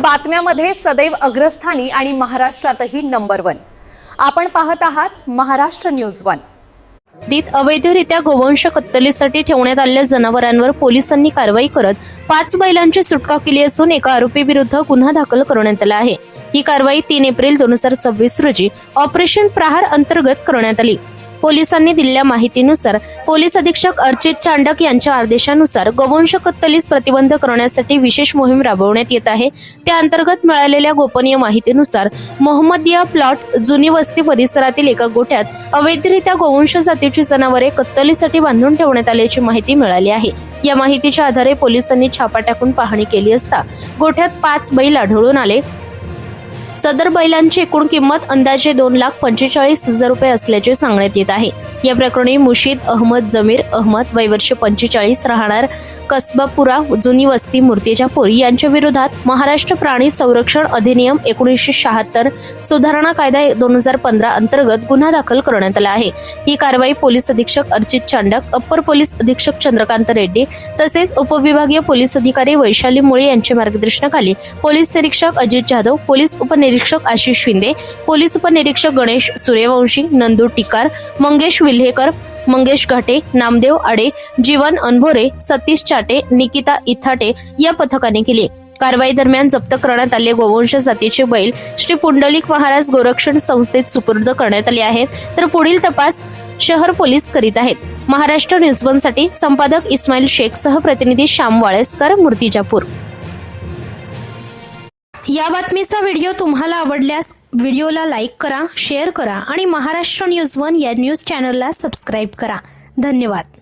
बातम्यामध्ये सदैव अग्रस्थानी आणि महाराष्ट्रातही नंबर 1। आपण पाहत आहात महाराष्ट्र न्यूज 1। अवैधरित्या गोवंश कत्तलीसाठी ठेवण्यात आलेल्या जनावरांवर पोलिसांनी कारवाई करत 5 बैलांची सुटका केली असून एका आरोपीविरुद्ध गुन्हा दाखल करण्यात आला आहे। ही कारवाई 3 एप्रिल 2026 रोजी ऑपरेशन प्रहार अंतर्गत करण्यात आली। पोलिसांनी दिलेल्या माहितीनुसार पोलीस अधीक्षक अर्चित चांडक यांच्या आदेशानुसार गोवंश कत्तलीस प्रतिबंध करण्यासाठी विशेष मोहीम राबवण्यात येत आहे। त्या अंतर्गत मिळालेल्या गोपनीय माहितीनुसार मोहम्मदिया प्लॉट जुनी वस्ती परिसरातील एका गोठ्यात अवैधरित्या गोवंश जातीची जनावरे कत्तलीसाठी बांधून ठेवण्यात आल्याची माहिती मिळाली आहे। या माहितीच्या आधारे पोलिसांनी छापा टाकून पाहणी केली असता गोठ्यात 5 बैल आढळून आले। सदर बैलांची एकूण किंमत अंदाजे 2,45,000 रुपये असल्याचे सांगण्यात येत आहे। या प्रकरणी मुशीद अहमद जमीर अहमद वय वर्ष 45 राहणार कसबापुरा जुनी वस्ती मूर्तिजापूर यांच्या विरोधात महाराष्ट्र प्राणी संरक्षण अधिनियम 1976 सुधारणा कायदा 2015 अंतर्गत गुन्हा दाखल करण्यात आला आहे। ही कारवाई पोलीस अधीक्षक अर्चित चांडक, अप्पर पोलीस अधीक्षक चंद्रकांत रेड्डी तसेच उपविभागीय पोलीस अधिकारी वैशाली मुळे यांच्या मार्गदर्शनाखाली पोलीस निरीक्षक अजित जाधव, पोलीस उपनिरीक्षक आशिष शिंदे, पोलीस उपनिरीक्षक गणेश सूर्यवंशी, नंदू टिकार, मंगेश विल्हेकर, मंगेश घाटे, नामदेव आडे, जीवन अनभोरे, सतीश चाटे, निकिता इथाटे या पथकाने केली। कारवाई दरम्यान जप्त करण्यात आलेले गोवंश जातीचे बैल श्री पुंडलिक महाराज गोरक्षण संस्थेत सुपूर्द करण्यात आले आहेत, तर पुढील तपास शहर पोलीस करीत आहेत। महाराष्ट्र न्यूज 1 साठी संपादक इस्माईल शेख सह प्रतिनिधी श्याम वाळेसकर, मूर्तिजापूर। या बातमीचा व्हिडिओ तुम्हाला आवडल्यास व्हिडिओला लाईक करा, शेअर करा आणि महाराष्ट्र न्यूज 1 या न्यूज चॅनलला सबस्क्राईब करा। धन्यवाद।